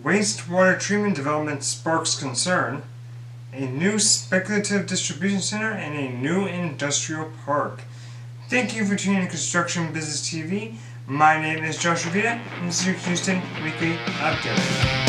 Wastewater treatment development sparks concern. A new speculative distribution center and a new industrial park. Thank you for tuning in to Construction Business TV. My name is Joshua Vita, and this is your Houston Weekly Update.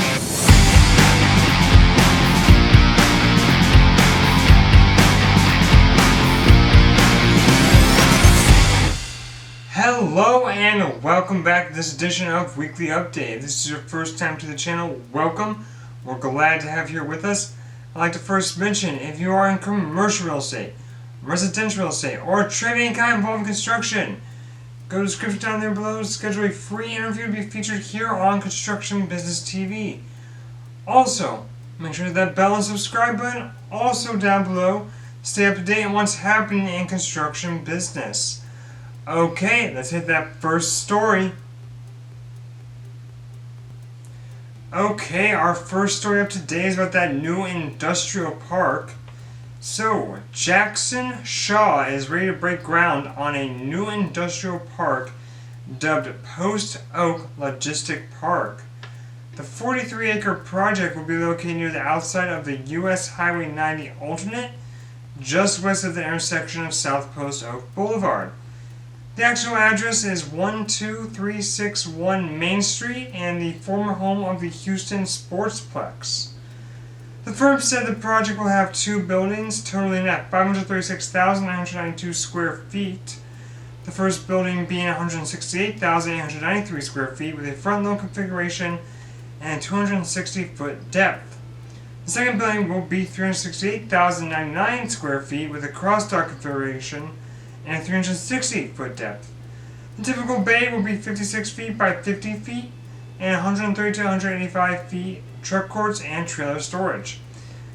Hello and welcome back to this edition of Weekly Update. If this is your first time to the channel, welcome. We're glad to have you here with us. I'd like to first mention, if you are in commercial real estate, residential real estate, or trade any kind involving construction, go to the description down there below to schedule a free interview to be featured here on Construction Business TV. Also, make sure that bell and subscribe button also down below. Stay up to date on what's happening in construction business. Okay, let's hit that first story. Okay, our first story up today is about that new industrial park. So, Jackson Shaw is ready to break ground on a new industrial park dubbed Post Oak Logistic Park. The 43-acre project will be located near the outside of the U.S. Highway 90 alternate, just west of the intersection of South Post Oak Boulevard. The actual address is 12361 Main Street and the former home of the Houston Sportsplex. The firm said the project will have two buildings totaling at 536,992 square feet. The first building being 168,893 square feet with a front load configuration and 260-foot depth. The second building will be 368,099 square feet with a cross-dock configuration and 360-foot depth. The typical bay will be 56 feet by 50 feet and 130 to 185 feet truck courts and trailer storage.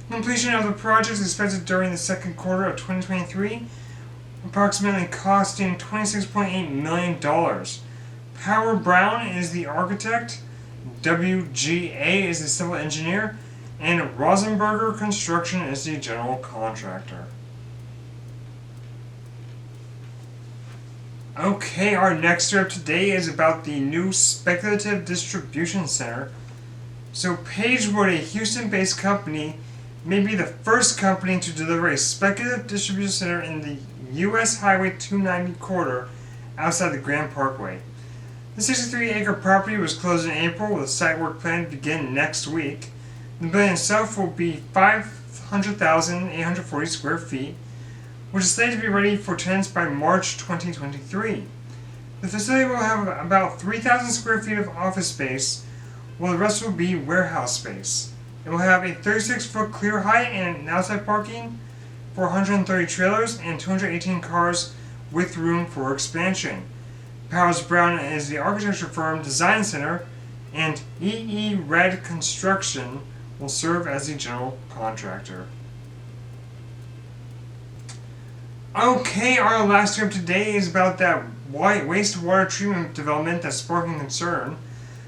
Completion of the project is expected during the second quarter of 2023, approximately costing $26.8 million. Power Brown is the architect, WGA is the civil engineer, and Rosenberger Construction is the general contractor. Okay, our next story today is about the new Speculative Distribution Center. So Pagewood, a Houston-based company, may be the first company to deliver a speculative distribution center in the U.S. Highway 290 corridor outside the Grand Parkway. The 63-acre property was closed in April with site work planned to begin next week. The building itself will be 500,840 square feet, which is slated to be ready for tenants by March 2023. The facility will have about 3,000 square feet of office space, while the rest will be warehouse space. It will have a 36-foot clear height and outside parking for 130 trailers and 218 cars with room for expansion. Powers Brown is the architecture firm Design Center, and EE Red Construction will serve as the general contractor. Okay, our last story of today is about that wastewater treatment development that's sparking concern.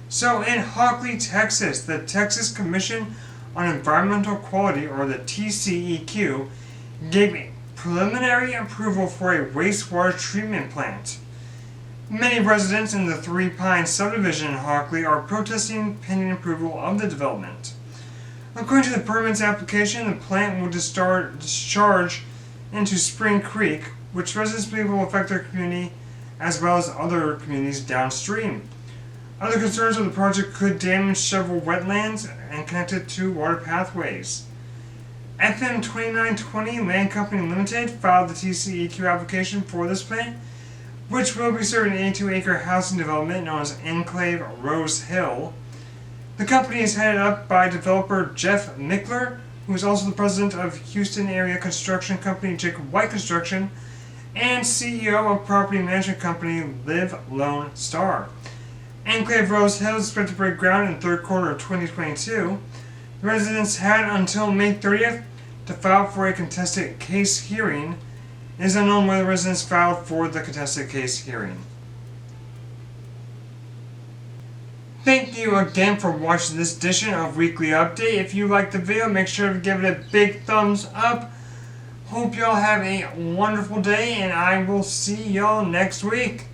So in Hockley, Texas, the Texas Commission on Environmental Quality, or the tceq, gave preliminary approval for a wastewater treatment plant. Many residents in the Three Pines subdivision in Hockley are protesting pending approval of the development. According to the permits application, the plant will discharge into Spring Creek, which residents believe will affect their community as well as other communities downstream. Other concerns of the project could damage several wetlands and connect it to water pathways. FM 2920 Land Company Limited filed the tceq application for this plant, which will be serving an 82-acre housing development known as Enclave Rose Hill. The company is headed up by developer Jeff Mickler, who is also the president of Houston area construction company Jacob White Construction, and CEO of property management company Live Lone Star. Enclave Rose Hill is expected to break ground in the third quarter of 2022. The residents had until May 30th to file for a contested case hearing. It is unknown whether residents filed for the contested case hearing. Thank you again for watching this edition of Weekly Update. If you liked the video, make sure to give it a big thumbs up. Hope y'all have a wonderful day, and I will see y'all next week.